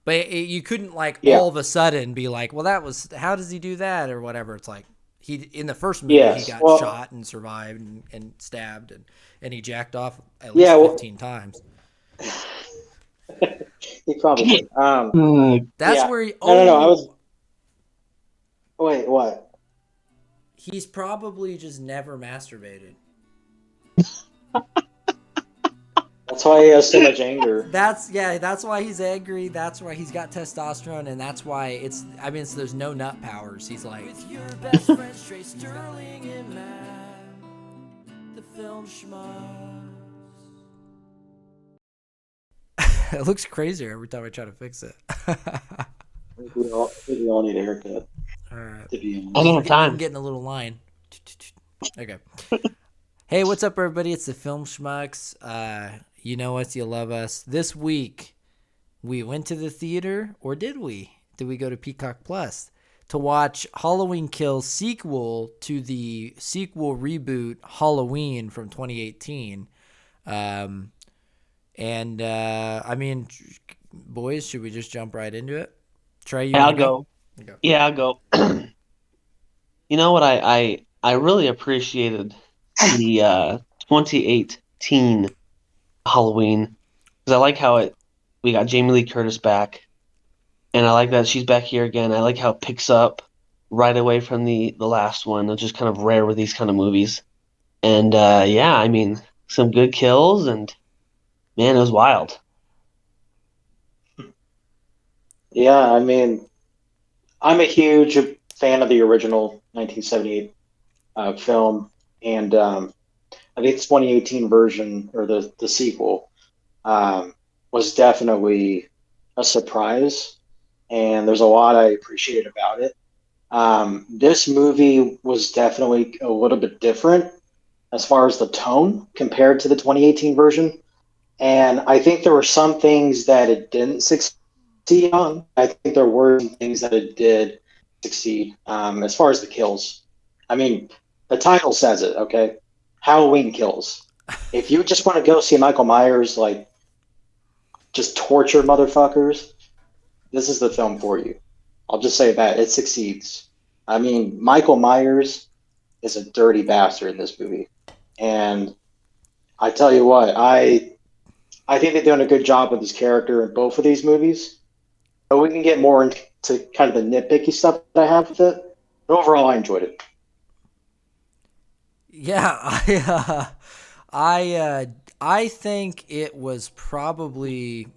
But you couldn't like Yeah. all of a sudden be like, well, how does he do that or whatever? It's like in the first movie he Yes. got Well. shot and survived and stabbed and he jacked off at least Yeah. Well, 15 times. he probably did. That's Yeah. where No. I was. Wait. What? he's probably just never masturbated. That's why he has so much anger. That's why he's angry. That's why he's got testosterone, and that's why there's no nut powers. He's like with your best friend Trey Sterling and Matt, the film Schmucks. It looks crazier every time I try to fix it. I think we all need a haircut. All right, To be I honest. don't you have can time. get in a little line. Okay. Hey, what's up, everybody? It's the Film Schmucks. You know us, you love us. This week, we went to the theater, or did we? Did we go to Peacock Plus to watch Halloween Kills sequel to the sequel reboot Halloween from 2018? Boys, should we just jump right into it? Trey, you Yeah, want I'll to go? go. Yeah, I'll go. You know what? I really appreciated the 2018 Halloween because I like how we got Jamie Lee Curtis back, and I like that she's back here again. I like how it picks up right away from the last one. It's just kind of rare with these kind of movies. And yeah, I mean, some good kills, and man, it was wild. Yeah. I mean, I'm a huge fan of the original 1978 film, and I think the 2018 version or the sequel was definitely a surprise, and there's a lot I appreciate about it. This movie was definitely a little bit different as far as the tone compared to the 2018 version, and I think there were some things that it didn't succeed on. I think there were some things that it did succeed as far as the kills. I mean, the title says it, okay? Halloween Kills. If you just want to go see Michael Myers, like, just torture motherfuckers, this is the film for you. I'll just say that. It succeeds. I mean, Michael Myers is a dirty bastard in this movie. And I tell you what, I think they're doing a good job with his character in both of these movies. But we can get more into kind of the nitpicky stuff that I have with it. But overall, I enjoyed it. Yeah, I think it was probably,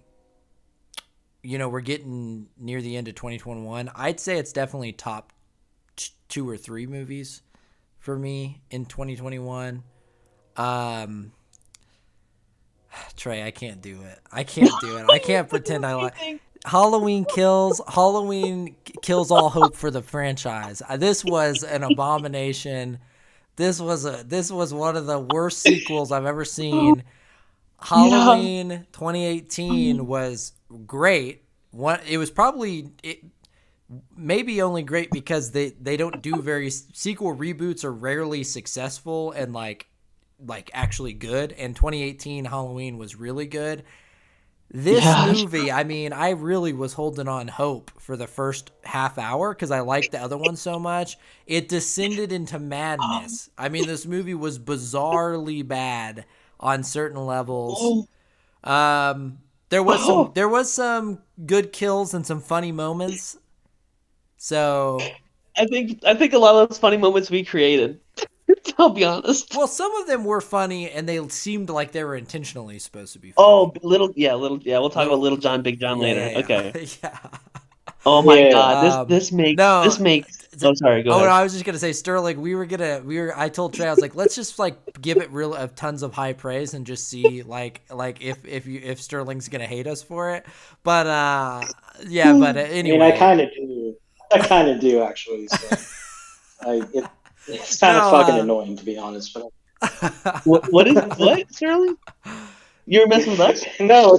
we're getting near the end of 2021. I'd say it's definitely top two or three movies for me in 2021. Trey, I can't do it. I can't pretend I like Halloween Kills. Halloween kills all hope for the franchise. This was an abomination. This was one of the worst sequels I've ever seen. Yeah. Halloween 2018 was great. It was probably maybe only great because they don't do very sequel reboots are rarely successful and like actually good. And 2018 Halloween was really good. This Yeah. movie, I mean, I really was holding on hope for the first half hour because I liked the other one so much. It descended into madness. I mean, this movie was bizarrely bad on certain levels. Oh, There was some good kills and some funny moments. So, I think a lot of those funny moments we created. I'll be honest. well, some of them were funny and they seemed like they were intentionally supposed to be funny. Oh, little, yeah. We'll talk about Little, Little John, Big John later. Okay. yeah. Oh my Yeah. God, this this makes No, this makes. Oh, sorry. Go oh no, ahead. I was just gonna say Sterling. I told Trey, I was like, let's just like give it real tons of high praise and just see like if Sterling's gonna hate us for it. But yeah, but I mean, I anyway, kind of do. I kind of do, actually. So it's kind of fucking no, annoying, to be honest. But What, Sterling? You were messing with us? no,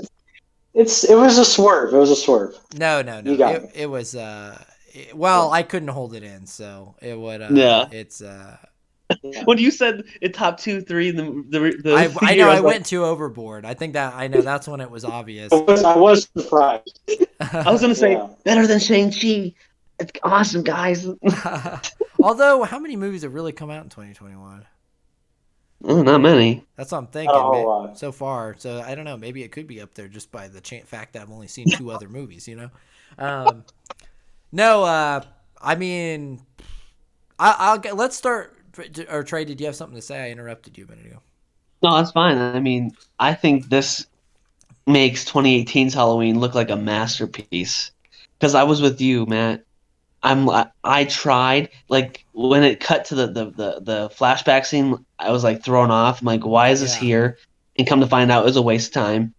it was a swerve. It was a swerve. no. You got me. It was well, I couldn't hold it in, so it would Yeah. it's Yeah. When you said it top 2, 3 in the I year, know I I was like, went too overboard. I think that I know that's when it was I obvious. was, I was surprised. I was gonna say Yeah. better than Shang-Chi. It's awesome, guys. Although, how many movies have really come out in 2021? Oh, not many. That's what I'm Not a thinking, whole man. lot. So far, so I don't know. Maybe it could be up there just by the fact that I've only seen two other movies. Um, no. I mean, I'll get. Let's start. Or Trey, did you have something to say? I interrupted you a minute ago. No, that's fine. I mean, I think this makes 2018's Halloween look like a masterpiece. Because I was with you, Matt. I tried like when it cut to the flashback scene, I was like thrown off. I'm like, why is this Yeah. here? And come to find out, it was a waste of time.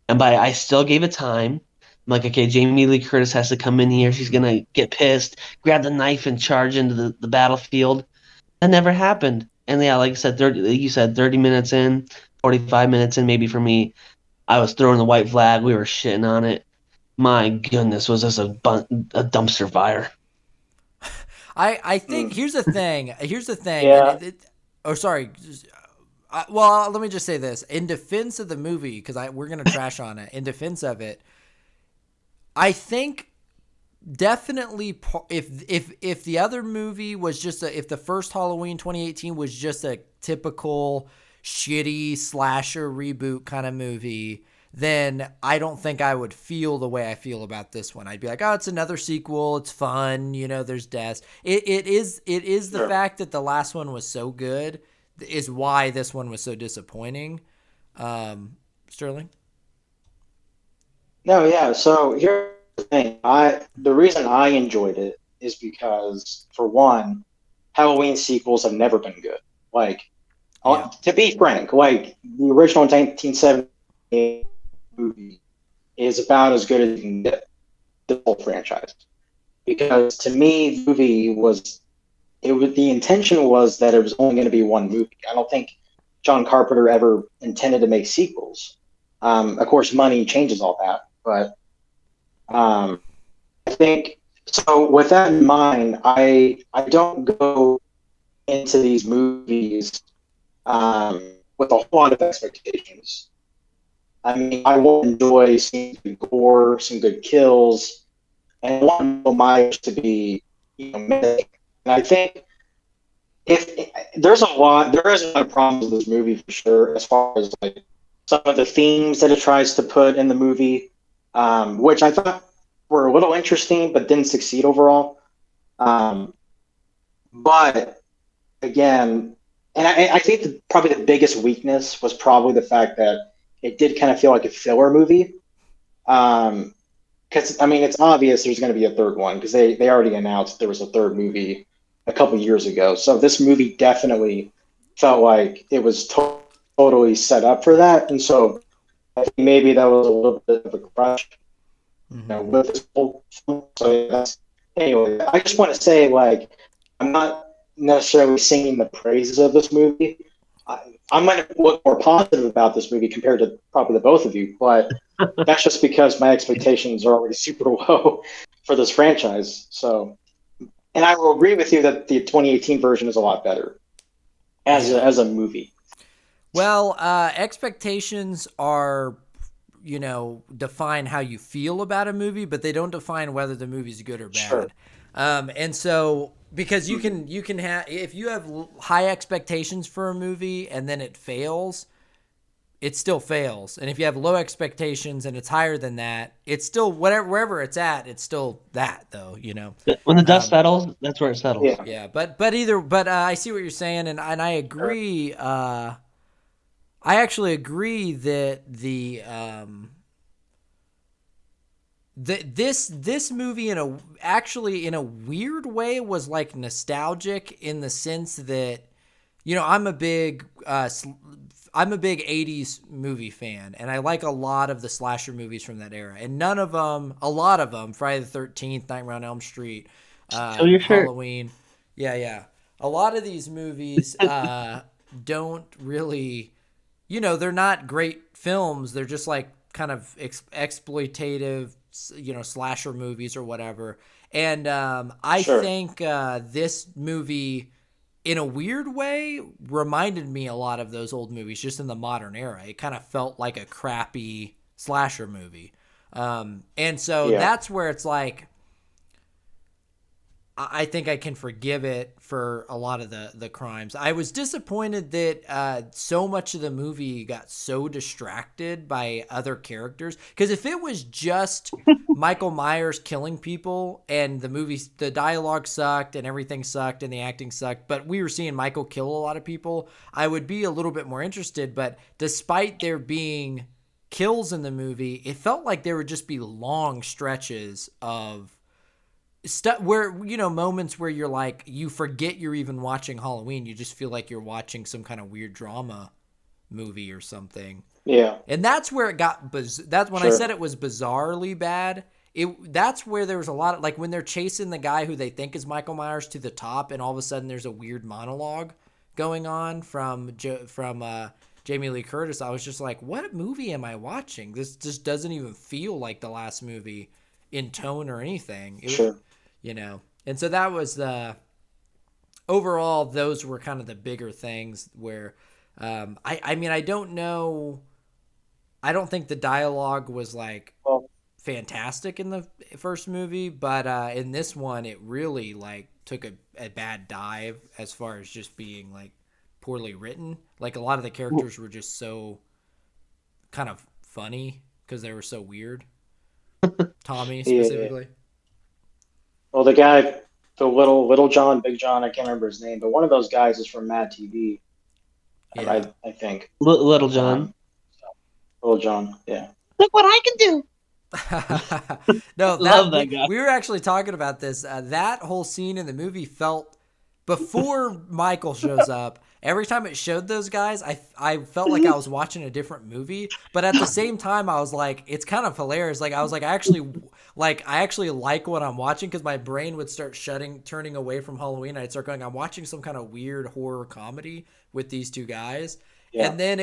And I still gave it time. I'm like, okay, Jamie Lee Curtis has to come in here. She's gonna get pissed, grab the knife, and charge into the battlefield. That never happened. And yeah, like I said, 30, like you said, 30 minutes in, 45 minutes in, maybe for me, I was throwing the white flag. We were shitting on it. My goodness, was this a dumpster fire? I think Mm. here's the thing. Here's the thing, and Yeah. oh, sorry. Well, let me just say this in defense of the movie because we're gonna trash on it. In defense of it, I think definitely if the other movie was just if the first Halloween 2018 was just a typical shitty slasher reboot kind of movie, then I don't think I would feel the way I feel about this one. I'd be like, oh, it's another sequel, it's fun, there's deaths. It is the Sure. fact that the last one was so good is why this one was so disappointing. Sterling. No, yeah. So here's the thing. The reason I enjoyed it is because, for one, Halloween sequels have never been good. Like, Yeah. to be frank, like the original 1978 movie is about as good as you can get the whole franchise. Because to me, the movie was the intention was that it was only going to be one movie. I don't think John Carpenter ever intended to make sequels. Of course, money changes all that, but um, I think so. With that in mind, I don't go into these movies with a whole lot of expectations. I mean, I will enjoy seeing good gore, some good kills, and I want Michael Myers to be, menacing. And I think if there is a lot of problems with this movie for sure, as far as like some of the themes that it tries to put in the movie, which I thought were a little interesting, but didn't succeed overall. Um, but again, and I think probably the biggest weakness was probably the fact that it did kind of feel like a filler movie. Because I mean, it's obvious there's going to be a third one because they already announced there was a third movie a couple years ago. So this movie definitely felt like it was totally set up for that, and so I think maybe that was a little bit of a crush, Mm-hmm. with this whole film. So yeah, anyway, I just want to say, like, I'm not necessarily singing the praises of this movie. I'm going to look more positive about this movie compared to probably the both of you, but that's just because my expectations are already super low for this franchise. So, and I will agree with you that the 2018 version is a lot better Yeah. as a movie. Well, expectations are, define how you feel about a movie, but they don't define whether the movie's good or Sure. bad. And so, because Mm-hmm. you can have, if you have high expectations for a movie and then it fails, it still fails. And if you have low expectations and it's higher than that, it's still wherever it's at, it's still that though. When the dust Um, settles, that's where it settles. Yeah. yeah, but I see what you're saying, and I Sure. agree. I actually agree that this movie in a weird way was like nostalgic in the sense that I'm a big 80s movie fan, and I like a lot of the slasher movies from that era, and a lot of them, Friday the 13th, Nightmare on Elm Street, Show your shirt. Halloween, yeah, a lot of these movies don't really, they're not great films. They're just like kind of exploitative, slasher movies or whatever. And I Sure. think this movie in a weird way, reminded me a lot of those old movies just in the modern era. It kind of felt like a crappy slasher movie. And so Yeah. that's where it's like, I think I can forgive it for a lot of the crimes. I was disappointed that so much of the movie got so distracted by other characters. Because if it was just Michael Myers killing people and the dialogue sucked and everything sucked and the acting sucked, but we were seeing Michael kill a lot of people, I would be a little bit more interested. But despite there being kills in the movie, it felt like there would just be long stretches of stuff where, you know, moments where you're like, you forget you're even watching Halloween. You just feel like you're watching some kind of weird drama movie or something. Yeah. And that's where it got that's when I Sure. said it was bizarrely bad. That's where there was a lot of, like, when they're chasing the guy who they think is Michael Myers to the top, and all of a sudden there's a weird monologue going on from Jamie Lee Curtis. I was just like, what movie am I watching? This just doesn't even feel like the last movie in tone or anything. Sure. You know, and so that was the overall, those were kind of the bigger things where I mean, I don't know, I don't think the dialogue was like Well, fantastic in the first movie, but in this one it really like took a bad dive as far as just being like poorly written. Like a lot of the characters were just so kind of funny because they were so weird. Tommy yeah, yeah. specifically. Well, the guy, the little John, Big John, I can't remember his name, but one of those guys is from Mad TV. Yeah. I think. Little John. Um, Little John. Yeah. Look what I can do. No, Love that that guy. we were actually talking about this. That whole scene in the movie felt, before Michael shows up, every time it showed those guys, I felt like I was watching a different movie. But at the same time, I was like, it's kind of hilarious. Like I was like, I actually like what I'm watching, because my brain would start turning away from Halloween. I'd start going, I'm watching some kind of weird horror comedy with these two guys. Yeah. And then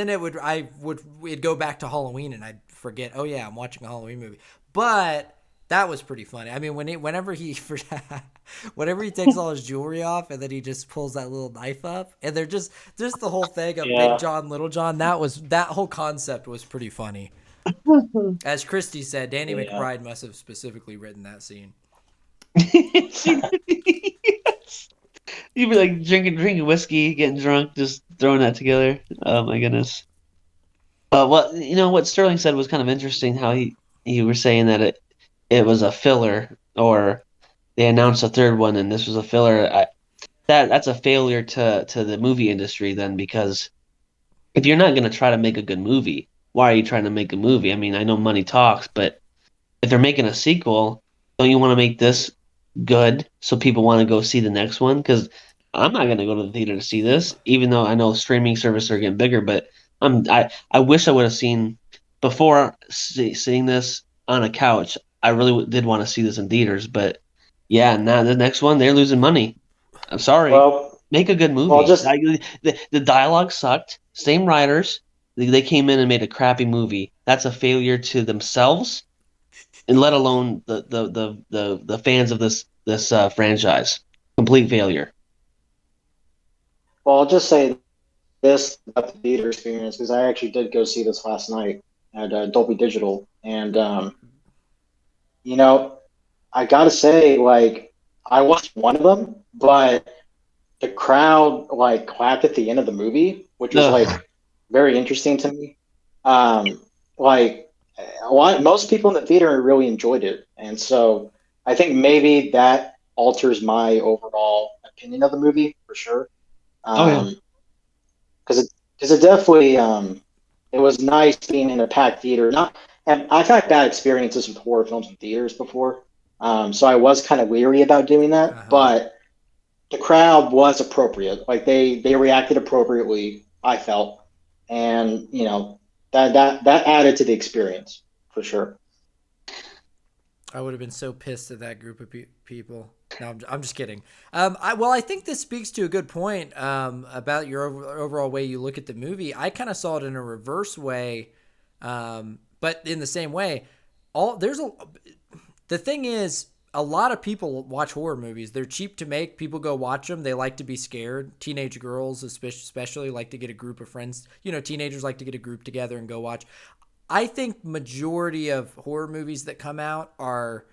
it'd go back to Halloween, and I'd forget, oh yeah, I'm watching a Halloween movie. But that was pretty funny. I mean, whenever he takes all his jewelry off, and then he just pulls that little knife up, and they're just the whole thing of Big Yeah. John, Little John. That whole concept was pretty funny. As Christy said, Danny Yeah. McBride must have specifically written that scene. Yes. You'd be like drinking whiskey, getting drunk, just throwing that together. Oh my goodness. Well, you know what Sterling said was kind of interesting. How he were saying that it was a filler, or they announced a third one and this was a filler. That's a failure to the movie industry then, because if you're not going to try to make a good movie, why are you trying to make a movie? I mean, I know money talks, but if they're making a sequel, don't you want to make this good so people want to go see the next one? Because I'm not going to go to the theater to see this, even though I know streaming services are getting bigger. But I wish I would have seen before seeing this on a couch. I really did want to see this in theaters, but yeah, now the next one they're losing money. I'm sorry. Well, Make a good well, movie. just The dialogue sucked. Same writers. They came in and made a crappy movie. That's a failure to themselves, and let alone the fans of this franchise. Complete failure. well, I'll just say this about the theater experience, because I actually did go see this last night at Dolby Digital, and you know, I gotta say, like, I watched one of them, but the crowd like clapped at the end of the movie, which was Ugh. like very interesting to me. Like most people in the theater really enjoyed it, and so I think maybe that alters my overall opinion of the movie for sure. Oh yeah. Um, because it definitely it was nice being in a packed theater. Not, and I've had bad experiences with horror films in theaters before, so I was kind of leery about doing that, Uh-huh. but the crowd was appropriate. Like they reacted appropriately, I felt, and that added to the experience for sure. I would have been so pissed at that group of people. No, I'm just kidding. I think this speaks to a good point about your overall way you look at the movie. I kind of saw it in a reverse way, but in the same way. The thing is, a lot of people watch horror movies. They're cheap to make. People go watch them. They like to be scared. Teenage girls, especially, like to get a group of friends. Teenagers like to get a group together and go watch. I think majority of horror movies that come out are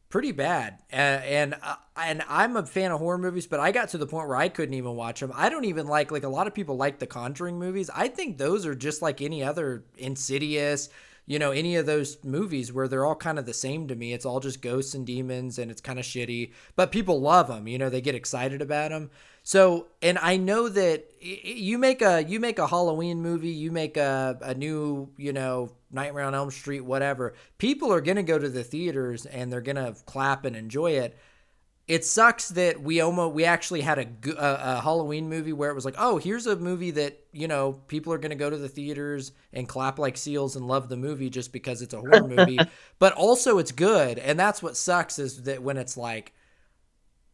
pretty bad. And I'm a fan of horror movies, but I got to the point where I couldn't even watch them. I don't even like a lot of people like the Conjuring movies. I think those are just like any other Insidious, any of those movies where they're all kind of the same to me. It's all just ghosts and demons and it's kind of shitty, but people love them. They get excited about them. So, and I know that you make a Halloween movie, you make a new, Nightmare on Elm Street, whatever. People are going to go to the theaters and they're going to clap and enjoy it. It sucks that we actually had a Halloween movie where it was like, oh, here's a movie that, people are going to go to the theaters and clap like seals and love the movie just because it's a horror movie, but also it's good. And that's what sucks, is that when it's like,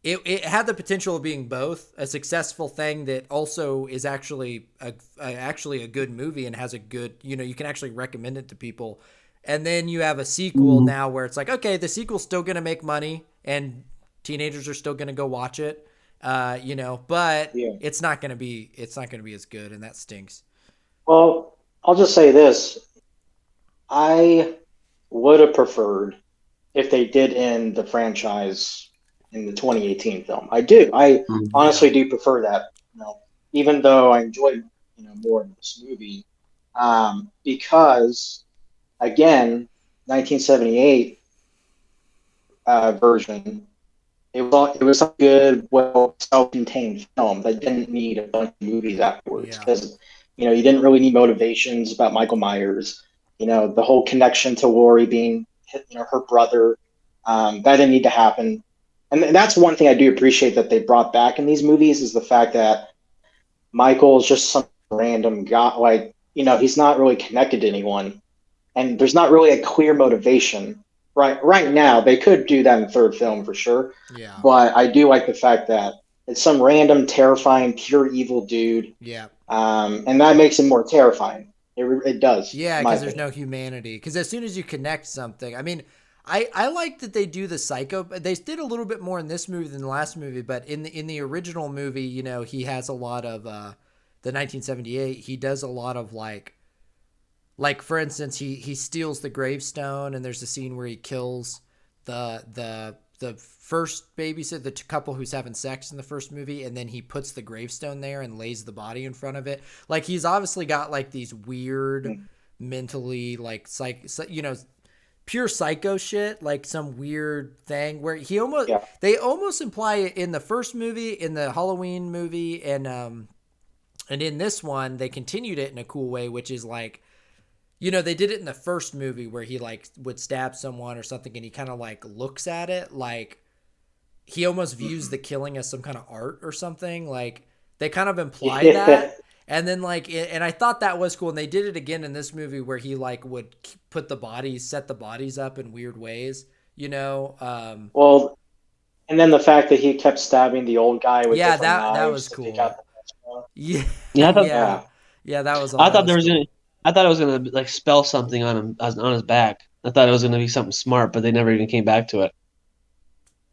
it had the potential of being both a successful thing that also is actually a good movie and has a good, you can actually recommend it to people. And then you have a sequel now where it's like, okay, the sequel's still going to make money and teenagers are still going to go watch it, but Yeah. it's not going to be as good, and that stinks. Well, I'll just say this. I would have preferred if they did end the franchise in the 2018 film. I do. I honestly do prefer that. Even though I enjoyed more of this movie, because again, 1978 version. It was a good, well self-contained film that didn't need a bunch of movies afterwards, because you didn't really need motivations about Michael Myers. The whole connection to Laurie being her brother, that didn't need to happen. And that's one thing I do appreciate that they brought back in these movies, is the fact that Michael is just some random guy. Like, he's not really connected to anyone, and there's not really a clear motivation. Right now, they could do that in the third film for sure. Yeah. But I do like the fact that it's some random, terrifying, pure evil dude. Yeah. And that makes him more terrifying. It does. Yeah, because there's no humanity. Because as soon as you connect something, I mean, I like that they do the psycho. They did a little bit more in this movie than the last movie, but in the original movie, he has a lot of the 1978. He does a lot of like for instance, he steals the gravestone, and there's a scene where he kills the first babysitter, the couple who's having sex in the first movie, and then he puts the gravestone there and lays the body in front of it. Like, he's obviously got like these weird mentally like pure psycho shit, like some weird thing where they almost imply it in the first movie, in the Halloween movie, and in this one they continued it in a cool way, which is like, they did it in the first movie where he like would stab someone or something, and he kind of like looks at it like he almost views the killing as some kind of art or something. Like, they kind of imply that. And then and I thought that was cool. And they did it again in this movie where he like would set the bodies up in weird ways, Well, and then the fact that he kept stabbing the old guy with different knives. That was cool. Yeah. Yeah, that was. I thought it was gonna like spell something on him, on his back. I thought it was gonna be something smart, but they never even came back to it.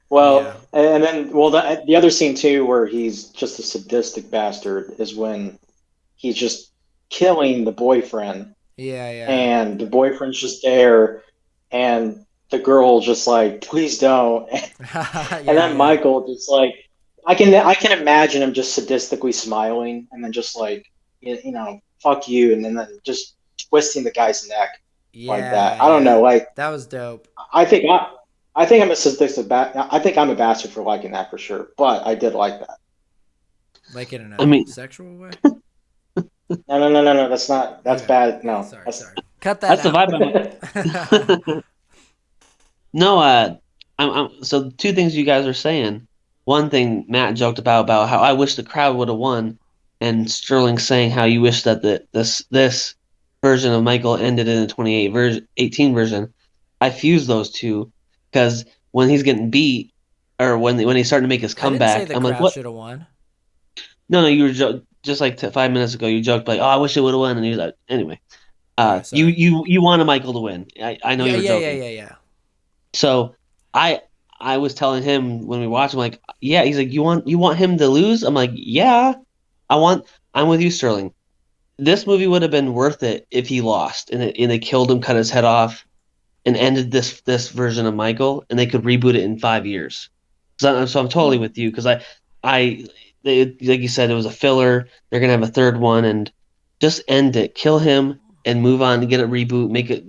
Well, and then the other scene too, where he's just a sadistic bastard, is when he's just killing the boyfriend. Yeah. And the boyfriend's just there, and the girl just like, please don't. And then Michael just like, I can imagine him just sadistically smiling, and then just like, fuck you, and then just twisting the guy's neck like that. I don't know, like, that was dope. I think I'm a sadistic I think I'm a bastard for liking that for sure, but I did like that. Like in a sexual way? No. That's bad. No. Sorry. Cut that. That's out. The vibe. No, so two things you guys are saying. One thing Matt joked about how I wish the crowd would have won, and Sterling saying how you wish that this version of Michael ended in the 2018 version. I fused those two, because when he's getting beat, or when he's starting to make his comeback, I didn't say the crowd should have won. No, you were just like 5 minutes ago. You joked like, "Oh, I wish it would have won," and you're like, anyway. You wanted Michael to win. I know you were joking. Yeah. So I I was telling him when we watched, I'm like, yeah. He's like, you want him to lose? I'm like, yeah. I want. I'm with you, Sterling. This movie would have been worth it if he lost and they killed him, cut his head off, and ended this version of Michael, and they could reboot it in 5 years. So I'm totally Hmm. with you because like you said, it was a filler. They're gonna have a third one, and just end it, kill him, and move on, and get a reboot, make it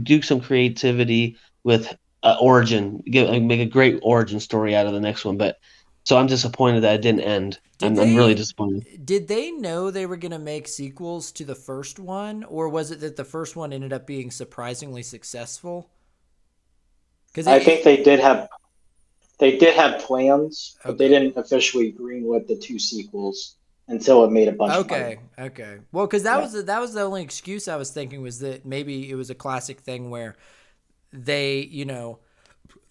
do some creativity with origin, make a great origin story out of the next one. But so I'm disappointed that it didn't end. Did I'm really they disappointed. did they know they were going to make sequels to the first one, or was it that the first one ended up being surprisingly successful? Because I think they did have plans, but they okay. didn't officially greenlit the two sequels until it made a bunch of money. Okay. Well, because Yeah, that was the only excuse I was thinking was that maybe it was a classic thing where they,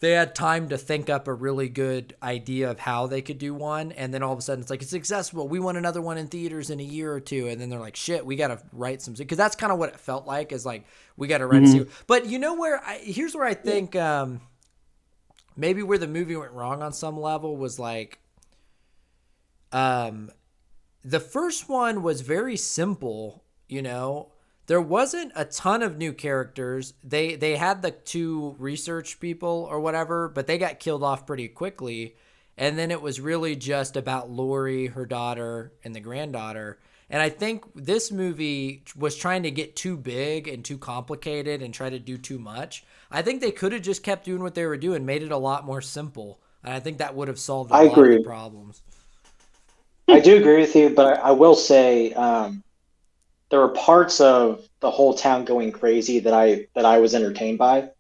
they had time to think up a really good idea of how they could do one, and then all of a sudden it's like it's accessible. We want another one in theaters in a year or two, and then they're like, "Shit, we got to write some." Because that's kind of what it felt like. Is like we got to write a Hmm. sequel. But you know where? Here's where I yeah, think maybe where the movie went wrong on some level was like um, the first one was very simple. There wasn't a ton of new characters. They had the two research people or whatever, but they got killed off pretty quickly. And then it was really just about Lori, her daughter, and the granddaughter. And I think this movie was trying to get too big and too complicated and try to do too much. I think they could have just kept doing what they were doing, made it a lot more simple. And I think that would have solved a I lot of the agree. problems. I do agree with you, but I will say there were parts of the whole town going crazy that I was entertained by.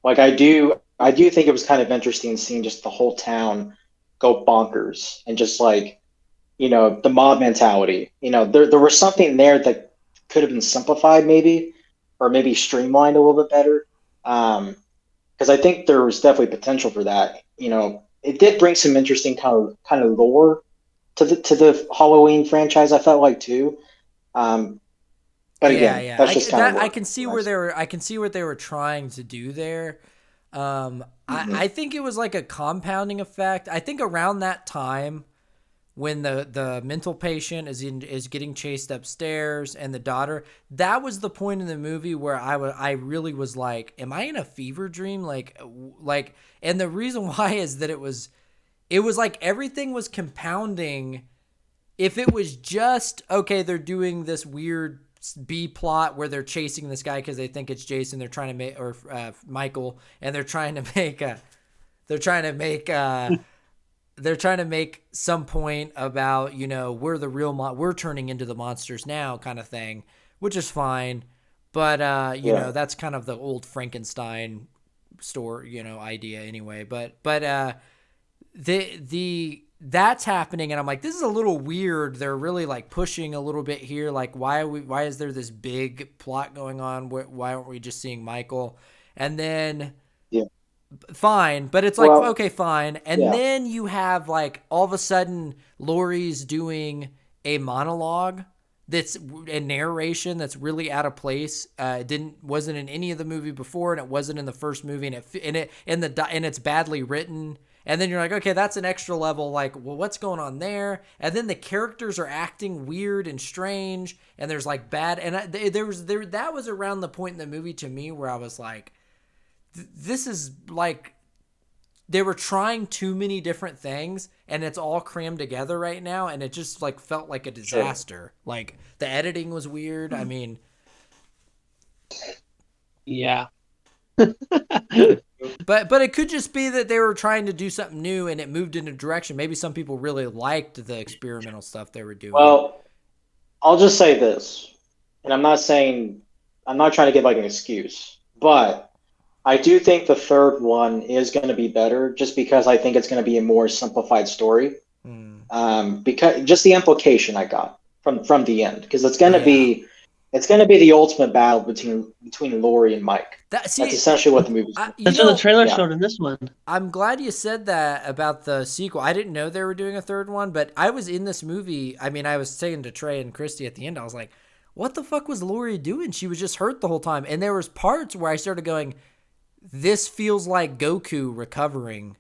Like I do think it was kind of interesting seeing just the whole town go bonkers and just like the mob mentality. There was something there that could have been simplified maybe, or maybe streamlined a little bit better. Because I think there was definitely potential for that. It did bring some interesting kind of lore to the Halloween franchise. I felt like too. Um, but Yeah, again, yeah. that's just kind of I where, can see where I where see it. I can see what they were trying to do there. Hmm. I think it was like a compounding effect. I think around that time when the mental patient is getting chased upstairs and the daughter, that was the point in the movie where I really was like, am I in a fever dream? Like, and the reason why is that it was like everything was compounding. If it was just okay, they're doing this weird B plot where they're chasing this guy because they think it's Jason. They're trying to make or Michael, and they're trying to make they're trying to make some point about we're the real we're turning into the monsters now kind of thing, which is fine. But Yeah, that's kind of the old Frankenstein store idea anyway. But the that's happening, and I'm like, this is a little weird. They're really like pushing a little bit here. Like, why is there this big plot going on? Why aren't we just seeing Michael? And then yeah. fine, but it's like Well, okay, fine. And yeah, then you have like all of a sudden Lori's doing a monologue that's a narration that's really out of place. It didn't wasn't in any of the movie before, and it wasn't in the first movie, and it's badly written. And then you're like, okay, that's an extra level. Like, well, what's going on there? And then the characters are acting weird and strange, and there's like bad. And that was around the point in the movie to me where I was like, this is like they were trying too many different things and it's all crammed together right now, and it just like felt like a sure. disaster. Like the editing was weird. I Hmm. mean, Yeah. but it could just be that they were trying to do something new and it moved in a direction. Maybe some people really liked the experimental stuff they were doing. Well, I'll just say this, and I'm not trying to give like an excuse, but I do think the third one is going to be better just because I think it's going to be a more simplified story. Hmm. Because just the implication I got from the end, because Yeah. it's going to be the ultimate battle between Lori and Mike. That That's see, essentially what the movie's going to you That's what the know, trailer be. showed in this one. I'm glad you said that about the sequel. I didn't know they were doing a third one, but I was in this movie. I mean, I was saying to Trey and Christy at the end, I was like, what the fuck was Lori doing? She was just hurt the whole time. And there was parts where I started going, this feels like Goku recovering,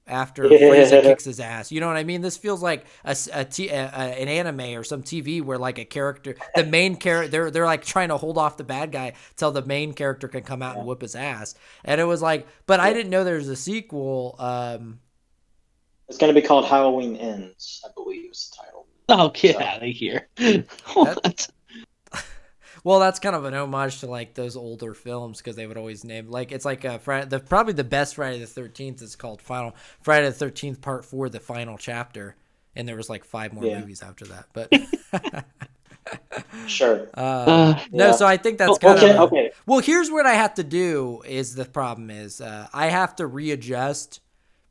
after Frieza Yeah. kicks his ass. You know what I mean? This feels like an anime or some TV where like a character, the main character, they're like trying to hold off the bad guy till the main character can come out and whoop his ass. And it was like, but I didn't know there was a sequel. It's going to be called Halloween Ends, I believe is the title. Oh, get So. out of here. That, well, that's kind of an homage to like those older films because they would always name like it's like probably the best Friday the 13th is called Final Friday the 13th Part 4, the final chapter, and there was like 5 more movies after that. But Sure. No, so I think that's kind of okay. Well, here's what I have to do is the problem is I have to readjust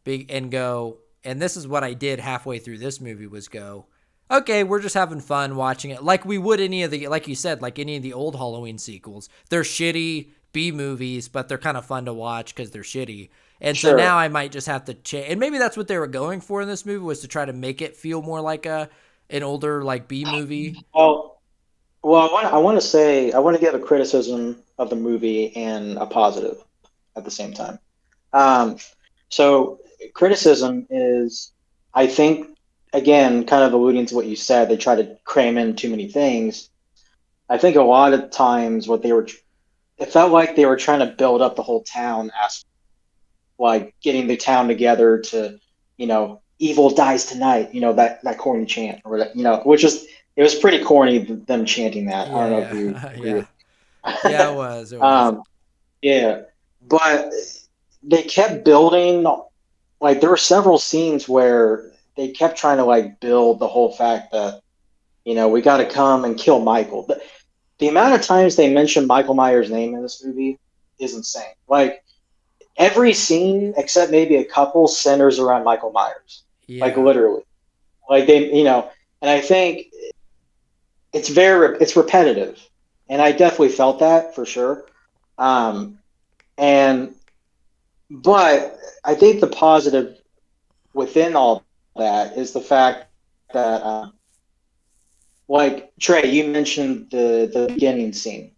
and go, and this is what I did halfway through this movie was go, okay, we're just having fun watching it like we would any of the, like you said, like any of the old Halloween sequels. They're shitty B movies, but they're kind of fun to watch because they're shitty. And so now I might just have to change. And maybe that's what they were going for in this movie was to try to make it feel more like an older like B movie. Well, I want to give a criticism of the movie and a positive at the same time. So criticism is, I think, again, kind of alluding to what you said, they try to cram in too many things. I think a lot of times it felt like they were trying to build up the whole town as like getting the town together to, evil dies tonight, that corny chant or that, which is, it was pretty corny them chanting that. Yeah, I don't know if you agree with yeah, it was. Yeah, but they kept building, like there were several scenes where they kept trying to like build the whole fact that we got to come and kill Michael. The amount of times they mention Michael Myers' name in this movie is insane. Like every scene except maybe a couple centers around Michael Myers. Yeah. Like literally, like they, and I think it's repetitive, and I definitely felt that for sure. But I think the positive within all that is the fact that, like Trey, you mentioned the beginning scene,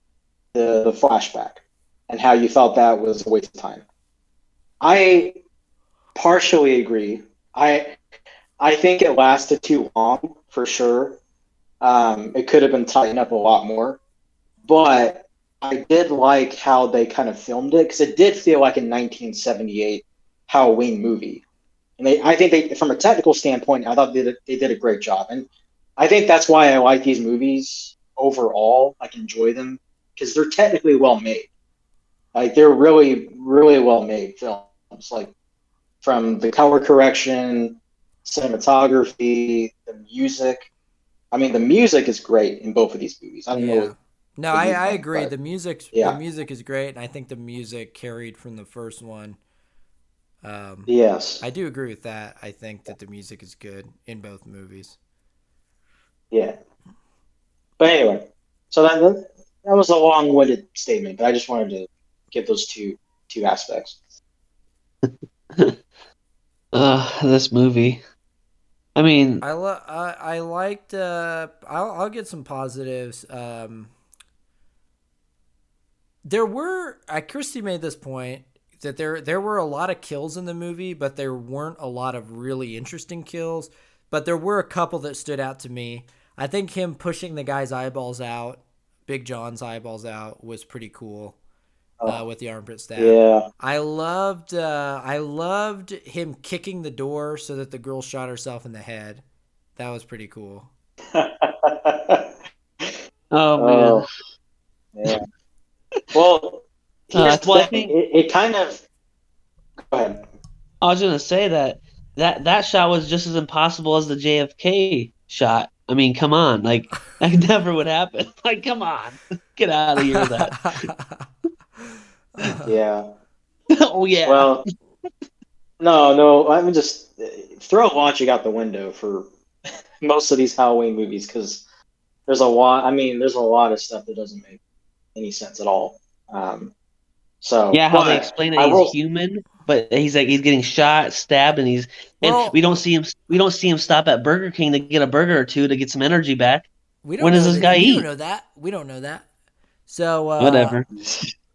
the flashback, and how you felt that was a waste of time. I partially agree. I think it lasted too long for sure. It could have been tightened up a lot more, but I did like how they kind of filmed it because it did feel like a 1978 Halloween movie. And I think they, from a technical standpoint, I thought they did a great job. And I think that's why I like these movies overall. I can enjoy them because they're technically well made. Like they're really, really well made films. Like from the color correction, cinematography, the music. I mean, the music is great in both of these movies. I don't know. No, I agree. The music is great, and I think the music carried from the first one. Yes, I do agree with that. I think that the music is good in both movies. Yeah, but anyway, so that was a long-winded statement, but I just wanted to give those two aspects. This movie. I mean, I liked. I'll get some positives. There were. Christy made this point that there were a lot of kills in the movie, but there weren't a lot of really interesting kills. But there were a couple that stood out to me. I think him pushing the guy's eyeballs out, Big John's eyeballs out, was pretty cool. With the armpit stab. Yeah. I loved him kicking the door so that the girl shot herself in the head. That was pretty cool. Oh man. Yeah. Well, here's the thing. It kind of. Go ahead. I was gonna say that shot was just as impossible as the JFK shot. I mean, come on, like that never would happen. Like, come on, get out of here with that. Yeah. Oh yeah. Well, no. I mean, just throw logic out the window for most of these Halloween movies because there's a lot. I mean, there's a lot of stuff that doesn't make any sense at all. So yeah, how they explain that he's human, but he's getting shot, stabbed, and we don't see him stop at Burger King to get a burger or two to get some energy back. When does this guy eat? We don't know that. So whatever.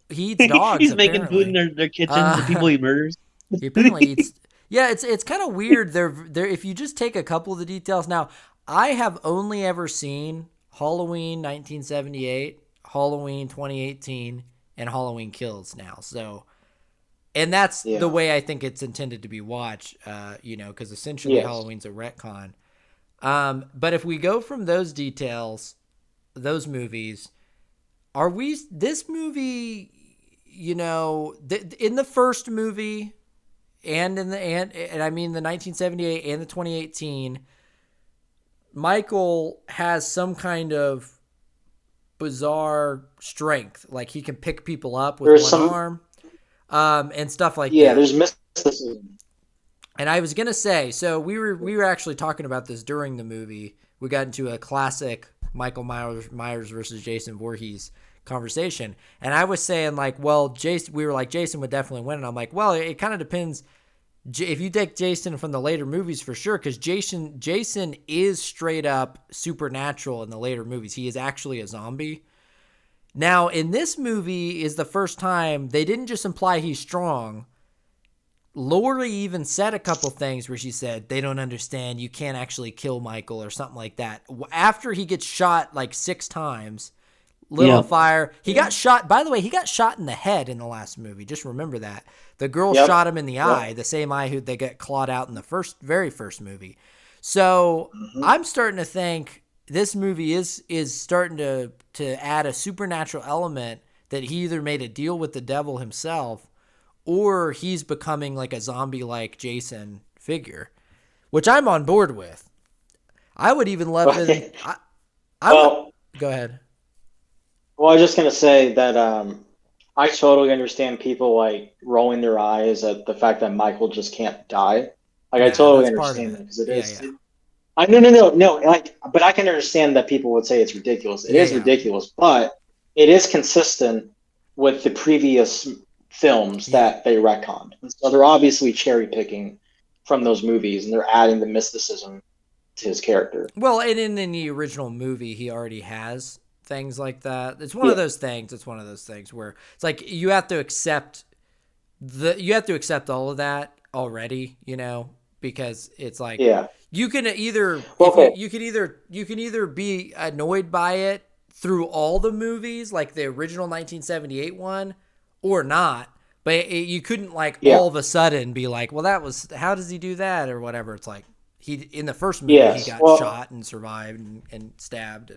he eats dogs. He's making food in Apparently, their kitchens. The uh, people he murders. he apparently eats. Yeah, it's kind of weird. They're if you just take a couple of the details. Now, I have only ever seen Halloween 1978, Halloween 2018, and Halloween Kills now. So, and that's the Yeah. way I think it's intended to be watched. Because essentially Yes. Halloween's a retcon. But if we go from those details, those movies, are we this movie? In the first movie, and in the and I mean the 1978 and the 2018, Michael has some kind of bizarre strength, like he can pick people up with There's one some. arm, and stuff like Yeah. that. There's mysticism. And I was gonna say, so we were actually talking about this during the movie. We got into a classic Michael Myers versus Jason Voorhees conversation, and I was saying like, well, Jason. We were like, Jason would definitely win, and I'm like, well, it kind of depends. If you take Jason from the later movies, for sure, because Jason is straight up supernatural in the later movies. He is actually a zombie. Now, in this movie, is the first time they didn't just imply he's strong. Lori even said a couple things where she said they don't understand. You can't actually kill Michael or something like that. After he gets shot like 6 times, lit on Yeah. fire. He got shot. By the way, he got shot in the head in the last movie. Just remember that. The girl Yep. shot him in the eye, Yep. the same eye who they get clawed out in the very first movie. So Mhm. I'm starting to think this movie is starting to add a supernatural element that he either made a deal with the devil himself or he's becoming like a zombie-like Jason figure, which I'm on board with. I would even love it. I would Well, go ahead. well, I was just gonna say that I totally understand people like rolling their eyes at the fact that Michael just can't die. Like I Nah, totally that's part of understand it. that because it Yeah, is. yeah, I no. Like, but I can understand that people would say it's ridiculous. It yeah, is yeah. ridiculous, but it is consistent with the previous films Yeah. that they retconned. And so they're obviously cherry picking from those movies, and they're adding the mysticism to his character. Well, and in the original movie, he already has things like that. It's one of Yeah, those things. It's one of those things where it's like you have to accept all of that already, because it's like yeah. you can either Well, if you okay, you can either be annoyed by it through all the movies, like the original 1978 one, or not. But you couldn't like yeah, all of a sudden be like, well, that was how does he do that or whatever. It's like he in the first movie he yes. got Well, shot and survived and stabbed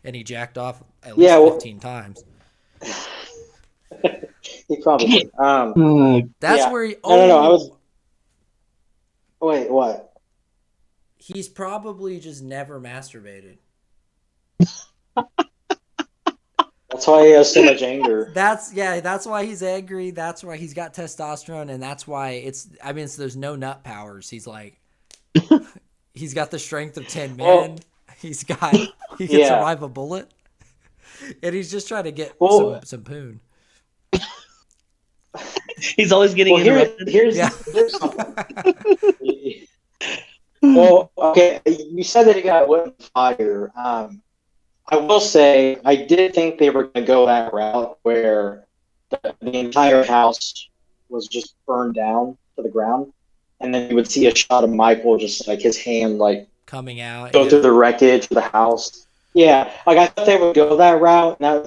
and he jacked off at yeah. least Well, 15 times. he probably did. That's Yeah. where he No. I was. Wait, what? he's probably just never masturbated. That's why he has so much anger. That's why he's angry. That's why he's got testosterone, and that's why there's no nut powers. He's like he's got the strength of 10 men. Well, He can yeah. survive a bullet, and he's just trying to get Well, some poon. He's always getting well. Here, interrupted. Yeah. here's something. Well, okay. You said that he got lit on fire. I will say I did think they were going to go that route where the entire house was just burned down to the ground, and then you would see a shot of Michael just like his hand like Coming out, go through yeah. the wreckage of the house. Yeah, like I thought they would go that route. Now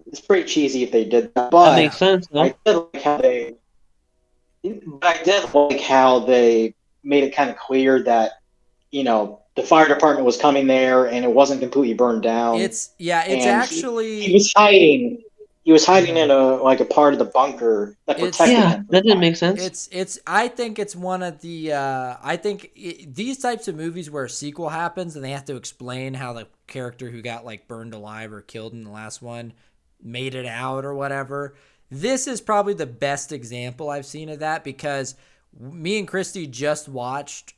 it's pretty cheesy if they did that, That but makes sense, though. I did like how they made it kind of clear that the fire department was coming there and it wasn't completely burned down, It's and he actually was hiding. He was hiding Mhm. in a part of the bunker that It's protected Yeah, him from that the didn't fire. make sense. it's I think it's one of the these types of movies where a sequel happens and they have to explain how the character who got like burned alive or killed in the last one made it out or whatever. This is probably the best example I've seen of that because me and Christy just watched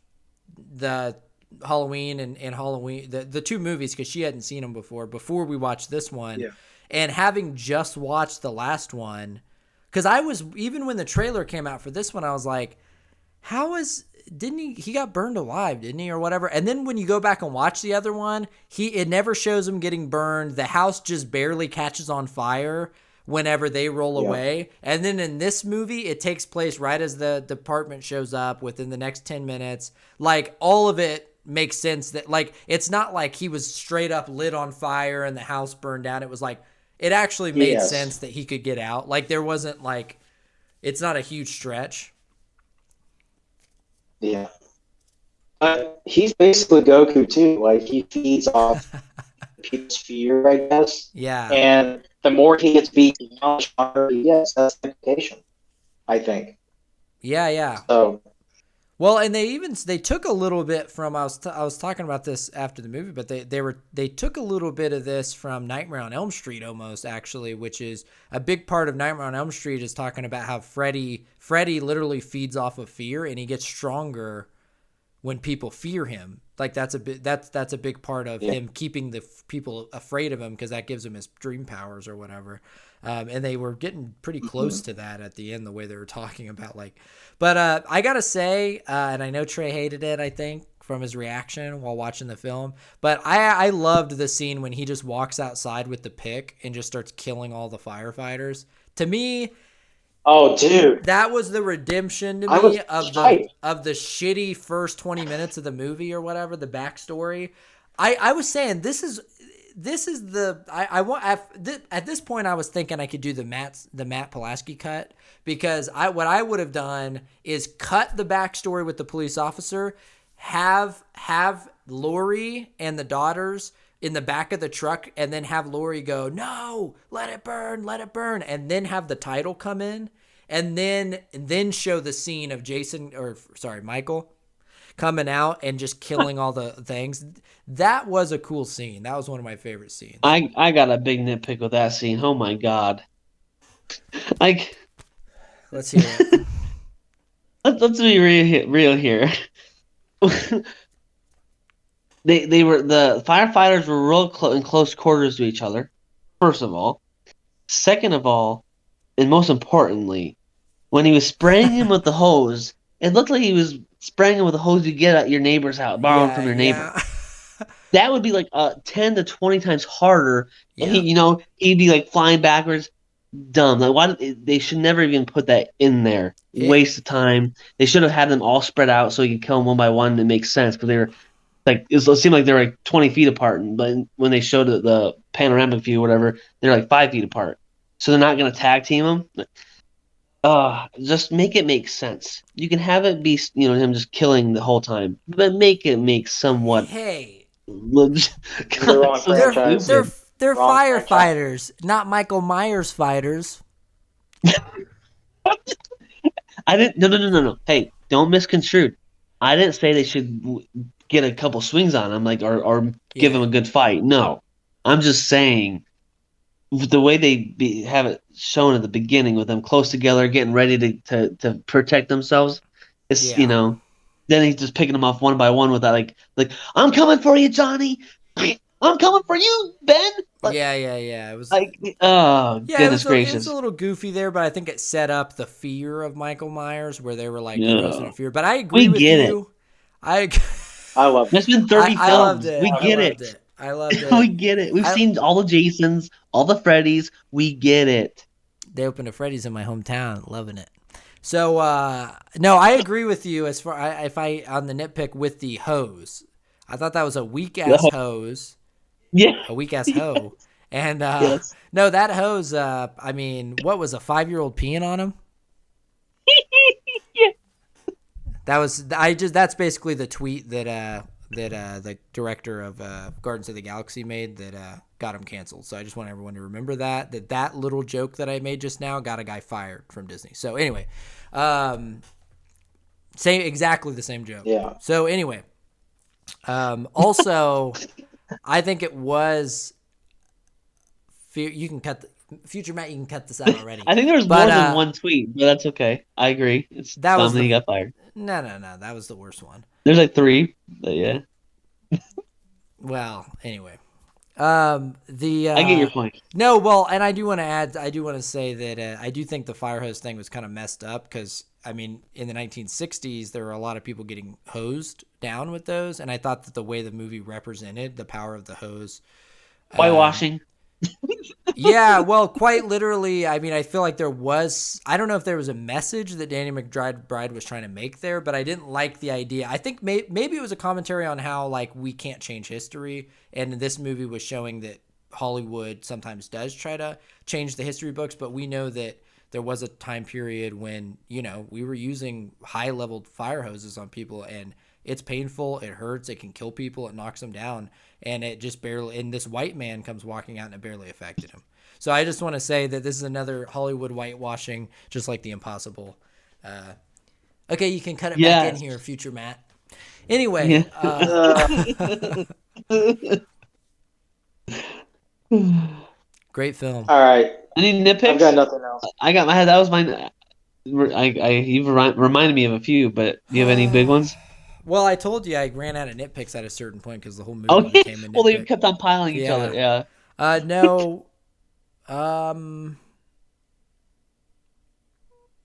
the Halloween and Halloween the two movies because she hadn't seen them before we watched this one. Yeah. And having just watched the last one, because I was, even when the trailer came out for this one, I was like, didn't he got burned alive, didn't he, or whatever? And then when you go back and watch the other one, it never shows him getting burned. The house just barely catches on fire, whenever they roll Yeah. away. And then in this movie, it takes place right as the department shows up within the next 10 minutes. Like, all of it makes sense that, like, it's not like he was straight up lit on fire and the house burned down. It was like, it actually made Yes. sense that he could get out. Like, there wasn't like, it's not a huge stretch. Yeah. He's basically Goku too. Like he feeds off people's fear, I guess. Yeah. And the more he gets beaten down, the stronger he gets. That's the implication, I think. Yeah, yeah. So Well, and they took a little bit from I was talking about this after the movie, but they took a little bit of this from Nightmare on Elm Street almost, actually, which is a big part of Nightmare on Elm Street is talking about how Freddy literally feeds off of fear and he gets stronger when people fear him. Like that's a big part of him keeping the people afraid of him because that gives him his dream powers or whatever. And they were getting pretty close to that at the end, the way they were talking about like. But I gotta say, and I know Trey hated it, I think, from his reaction while watching the film. But I loved the scene when he just walks outside with the pick and just starts killing all the firefighters. To me, oh dude. that was the redemption to I was me of hyped. the shitty first 20 minutes of the movie or whatever, the backstory. I was saying this is the I want at this point I was thinking I could do the Matt Pulaski cut, because what I would have done is cut the backstory with the police officer, have Lori and the daughters in the back of the truck, and then have Lori go, "No, let it burn," and then have the title come in, and then show the scene of Michael coming out and just killing all the things. That was a cool scene. That was one of my favorite scenes. I got a big nitpick with that scene. Oh my god! Like, let's hear it. let's be real here. The firefighters were real in close quarters to each other. First of all, second of all, and most importantly, when he was spraying him with the hose, it looked like he was spraying him with a hose you get at your neighbor's house, borrowed from your neighbor. That would be like 10 to 20 times harder. Yeah. And he'd be like flying backwards. Dumb. Like, why they should never even put that in there. Waste of time. They should have had them all spread out so you could kill them one by one. It makes sense, because they were like, it seemed like they were like 20 feet apart. But when they showed the panoramic view, or whatever, they're like 5 feet apart. So they're not going to tag team them. Just make it make sense. You can have it be, him just killing the whole time, but make it make somewhat. Hey, they're wrong franchise. They're Wrong firefighters, franchise. not Michael Myers fighters. I didn't. No. Hey, don't misconstrue. I didn't say they should get a couple swings on him, like, or give him a good fight. No, I'm just saying the way they have it shown at the beginning with them close together, getting ready to protect themselves. It's then he's just picking them off one by one with that like I'm coming for you, Johnny. I'm coming for you, Ben. Yeah. It was like, oh, goodness gracious. It was a little goofy there, but I think it set up the fear of Michael Myers, where they were like frozen in fear. But I agree with you. I love it. It's been 30 films. I loved it. We get it. I loved it. We get it. We've seen all the Jasons, all the Freddys. We get it. They opened a Freddy's in my hometown. Loving it. So, no, I agree with you as far on the nitpick with the hose. I thought that was a weak ass hose. Yeah. A weak ass hoe. And yes. No, that hose, I mean, what was a 5-year-old peeing on him? Yeah. That's basically the tweet that the director of Guardians of the Galaxy made that got him canceled. So I just want everyone to remember that little joke that I made just now got a guy fired from Disney. So anyway, exactly the same joke. Yeah. So anyway, also, I think it was. You can cut future Matt. You can cut this out already. I think there was more than one tweet, but that's okay. I agree. That was he got fired. No. That was the worst one. There's like 3, but yeah. Well, anyway, I get your point. No, well, and I do want to say that I do think the fire hose thing was kind of messed up, because I mean, in the 1960s, there were a lot of people getting hosed down with those, and I thought that the way the movie represented the power of the hose, whitewashing. Yeah, well, quite literally. I mean, I feel like I don't know if there was a message that Danny McBride was trying to make there, but I didn't like the idea. I think maybe it was a commentary on how, like, we can't change history. And this movie was showing that Hollywood sometimes does try to change the history books, but we know that there was a time period when, we were using high level fire hoses on people, and it's painful. It hurts. It can kill people. It knocks them down. And it just barely, and this white man comes walking out and it barely affected him. So I just want to say that this is another Hollywood whitewashing, just like The Impossible. Okay, you can cut it back in Yes. here, future Matt. Anyway, Yeah. great film. All right, Any I've got nitpicks? nothing else. I got my head. That was mine. You reminded me of a few, but do you have any big ones? Well, I told you I ran out of nitpicks at a certain point because the whole movie Oh, yeah. became a Well, they nitpick. kept on piling each Yeah. other. Yeah. No.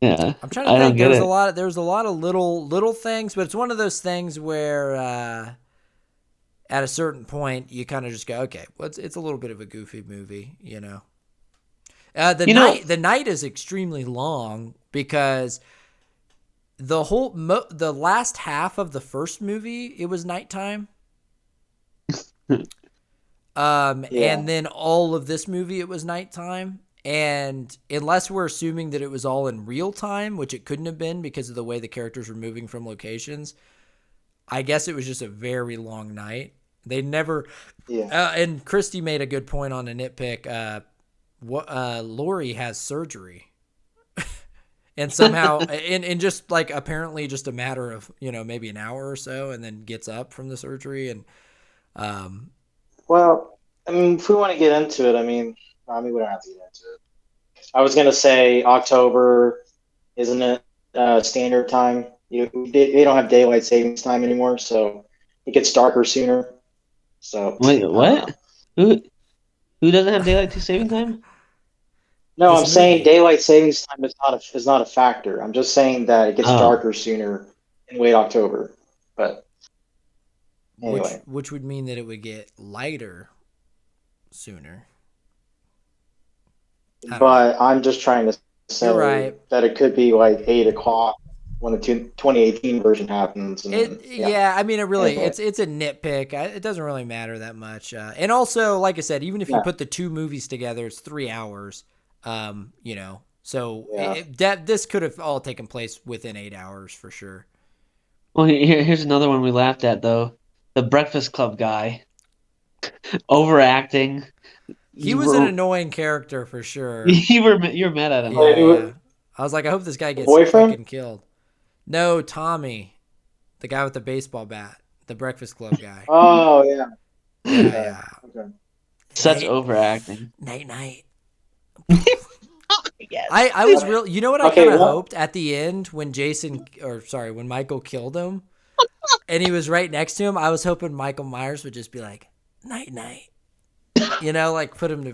Yeah. I'm trying to I don't think. get There was it. a lot of little things, but it's one of those things where at a certain point you kind of just go, okay, well, it's a little bit of a goofy movie, The night is extremely long because the last half of the first movie, it was nighttime. And then all of this movie, it was nighttime. And unless we're assuming that it was all in real time, which it couldn't have been because of the way the characters were moving from locations, I guess it was just a very long night. They never, and Christy made a good point on a nitpick. Lori has surgery. And somehow, and just like apparently just a matter of, maybe an hour or so, and then gets up from the surgery. And, Well, I mean, if we want to get into it, I mean, we don't have to get into it. I was gonna say October, isn't it standard time? They don't have daylight savings time anymore, so it gets darker sooner. So Wait, I don't what? know. Who doesn't have daylight saving time? No, This I'm saying movie. daylight savings time is not a factor. I'm just saying that it gets Oh, darker sooner in late October. But anyway, which would mean that it would get lighter sooner. I don't know. but I'm just trying to You're say right. that it could be like 8 o'clock when the 2018 version happens, and then Yeah, I mean, anyway, it's a nitpick. It doesn't really matter that much. And also, like I said, even if you yeah, put the two movies together, it's 3 hours. So yeah. this could have all taken place within 8 hours for sure. well, here's another one we laughed at though. The Breakfast Club guy overacting. He was an You annoying character for sure. were mad at him. Oh, Yeah. I was like, I hope this guy the gets boyfriend? fucking killed. No, Tommy, the guy with the baseball bat, the Breakfast Club guy. Oh, yeah. Yeah. Okay. Such Night, overacting. night. Yes. I was real. You know what I Okay, kind of well, hoped at the end when when Michael killed him, and he was right next to him. I was hoping Michael Myers would just be like, night. Like put him.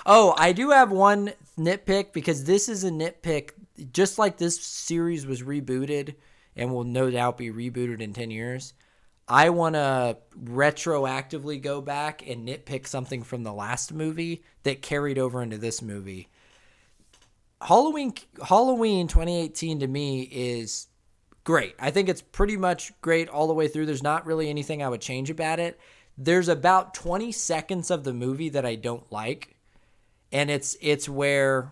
Oh, I do have one nitpick because this is a nitpick. Just like this series was rebooted and will no doubt be rebooted in 10 years. I want to retroactively go back and nitpick something from the last movie that carried over into this movie. Halloween 2018 to me is great. I think it's pretty much great all the way through. There's not really anything I would change about it. There's about 20 seconds of the movie that I don't like, and it's where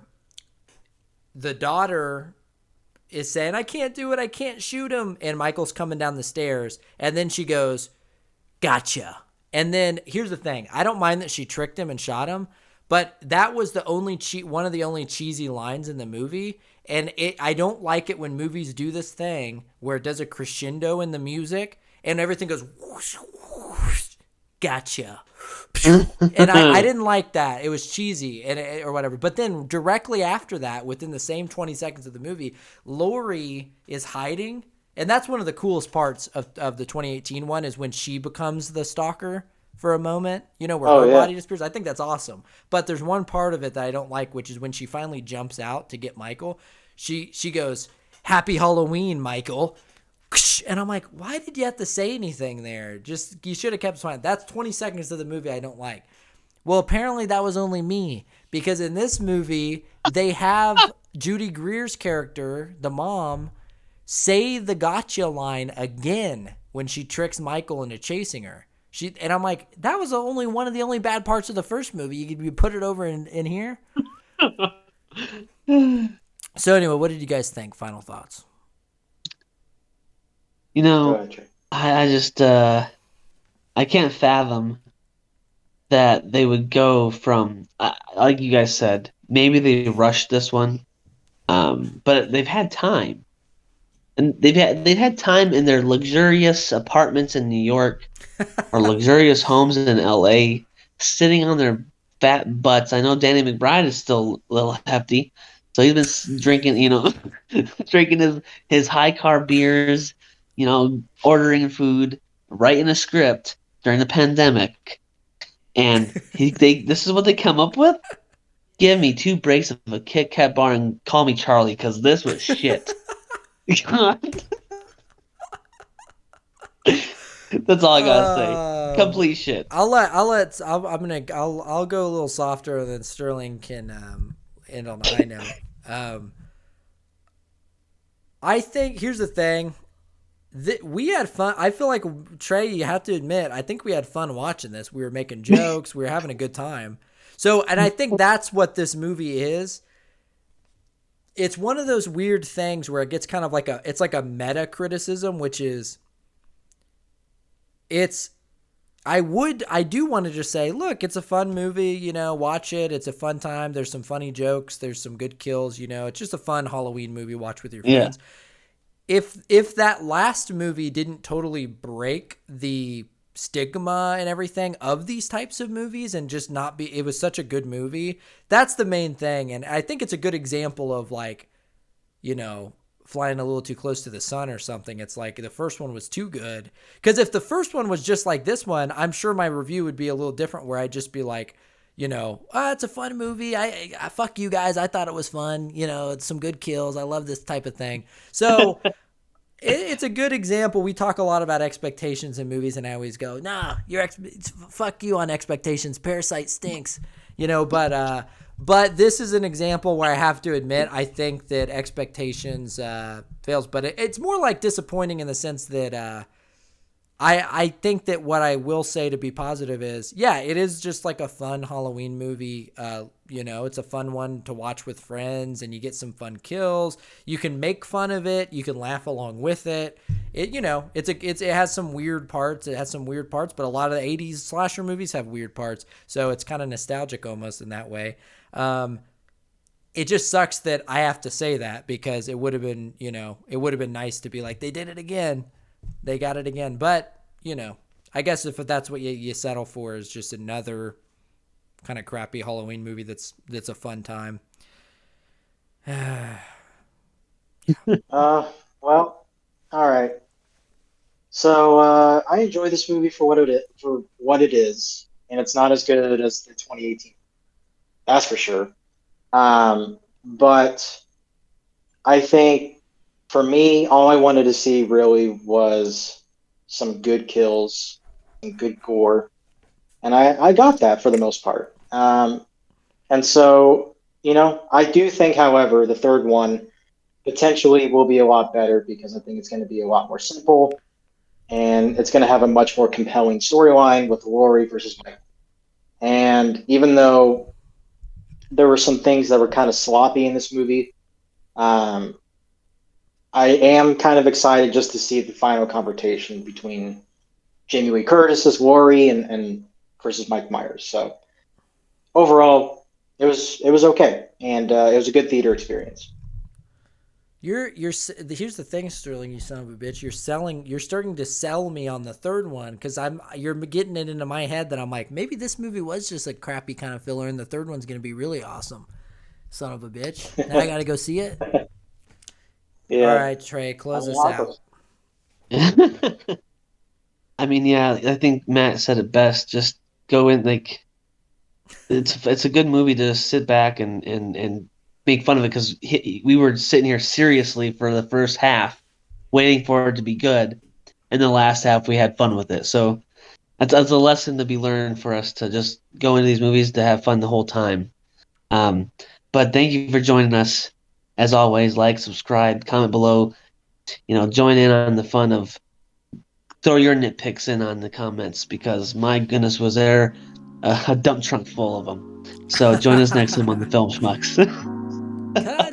the daughter is saying, I can't do it, I can't shoot him, and Michael's coming down the stairs, and then she goes, gotcha. And then here's the thing. I don't mind that she tricked him and shot him, but that was one of the only cheesy lines in the movie. And I don't like it when movies do this thing where it does a crescendo in the music and everything goes whoosh, whoosh, gotcha. And I didn't like that. It was cheesy or whatever. But then directly after that, within the same 20 seconds of the movie, Lori is hiding. And that's one of the coolest parts of the 2018 one is when she becomes the stalker for a moment, where oh her yeah. body disappears. I think that's awesome. But there's one part of it that I don't like, which is when she finally jumps out to get Michael. She goes, "Happy Halloween, Michael." And I'm like, why did you have to say anything there? Just, you should have kept smiling. That's 20 seconds of the movie I don't like. Well, apparently that was only me because in this movie they have Judy Greer's character, the mom, say the gotcha line again when she tricks Michael into chasing her. And I'm like, that was only one of the only bad parts of the first movie. You put it over in here. So anyway, what did you guys think? Final thoughts. You Go know, ahead, Trey. I just I can't fathom that they would go from like you guys said, maybe they rushed this one, but they've had time, and they've had time in their luxurious apartments in New York or luxurious homes in LA, sitting on their fat butts. I know Danny McBride is still a little hefty, so he's been drinking, drinking his high carb beers, ordering food, writing a script during the pandemic, and this is what they come up with. Give me 2 breaks of a Kit Kat bar and call me Charlie, because this was shit. That's all I gotta say. Complete shit. I'll go a little softer, and then Sterling can end on a high note. I think here's the thing. We had fun. I feel like, Trey, you have to admit, I think we had fun watching this. We were making jokes. We were having a good time. So, and I think that's what this movie is. It's one of those weird things where it gets kind of like it's like a meta criticism, which is, I do want to just say, look, it's a fun movie, watch it. It's a fun time. There's some funny jokes. There's some good kills, it's just a fun Halloween movie. Watch with your friends. Yeah. If that last movie didn't totally break the stigma and everything of these types of movies and just not be, it was such a good movie. That's the main thing. And I think it's a good example of flying a little too close to the sun or something. It's like the first one was too good. Because if the first one was just like this one, I'm sure my review would be a little different, where I'd just be like, it's a fun movie. I fuck you guys. I thought it was fun. It's some good kills. I love this type of thing. So it's a good example. We talk a lot about expectations in movies, and I always go, nah, fuck you on expectations. Parasite stinks, but this is an example where I have to admit, I think that expectations fails, but it's more like disappointing in the sense that I think that what I will say to be positive is, yeah, it is just like a fun Halloween movie. It's a fun one to watch with friends, and you get some fun kills. You can make fun of it. You can laugh along with it. It has some weird parts. It has some weird parts, but a lot of the 80s slasher movies have weird parts. So it's kind of nostalgic almost in that way. It just sucks that I have to say that, because it would have been nice to be like, they did it again. They got it again. But, I guess if that's what you settle for, is just another kind of crappy Halloween movie that's a fun time. Well, all right. So I enjoy this movie for what it is, and it's not as good as the 2018. That's for sure. But I think for me, all I wanted to see really was some good kills, some good gore, and I got that for the most part. And so, I do think, however, the third one potentially will be a lot better, because I think it's going to be a lot more simple, and it's going to have a much more compelling storyline with Laurie versus Mike. And even though there were some things that were kind of sloppy in this movie, I am kind of excited just to see the final confrontation between Jamie Lee Curtis as Laurie and versus Mike Myers. So overall, it was okay, and it was a good theater experience. Here's the thing, Sterling, you son of a bitch. You're starting to sell me on the third one, because you're getting it into my head that I'm like, maybe this movie was just a crappy kind of filler, and the third one's going to be really awesome. Son of a bitch. Now I got to go see it. Yeah. All right, Trey, close us out. I mean, yeah, I think Matt said it best. Just go in, it's a good movie to sit back and make fun of it, because we were sitting here seriously for the first half, waiting for it to be good, and the last half we had fun with it. So that's a lesson to be learned for us to just go into these movies to have fun the whole time. Um, but thank you for joining us. As always, like, subscribe, comment below. Join in on the fun of throw your nitpicks in on the comments because my goodness, was there a dump trunk full of them. So join us next time on the Film Schmucks. Cut.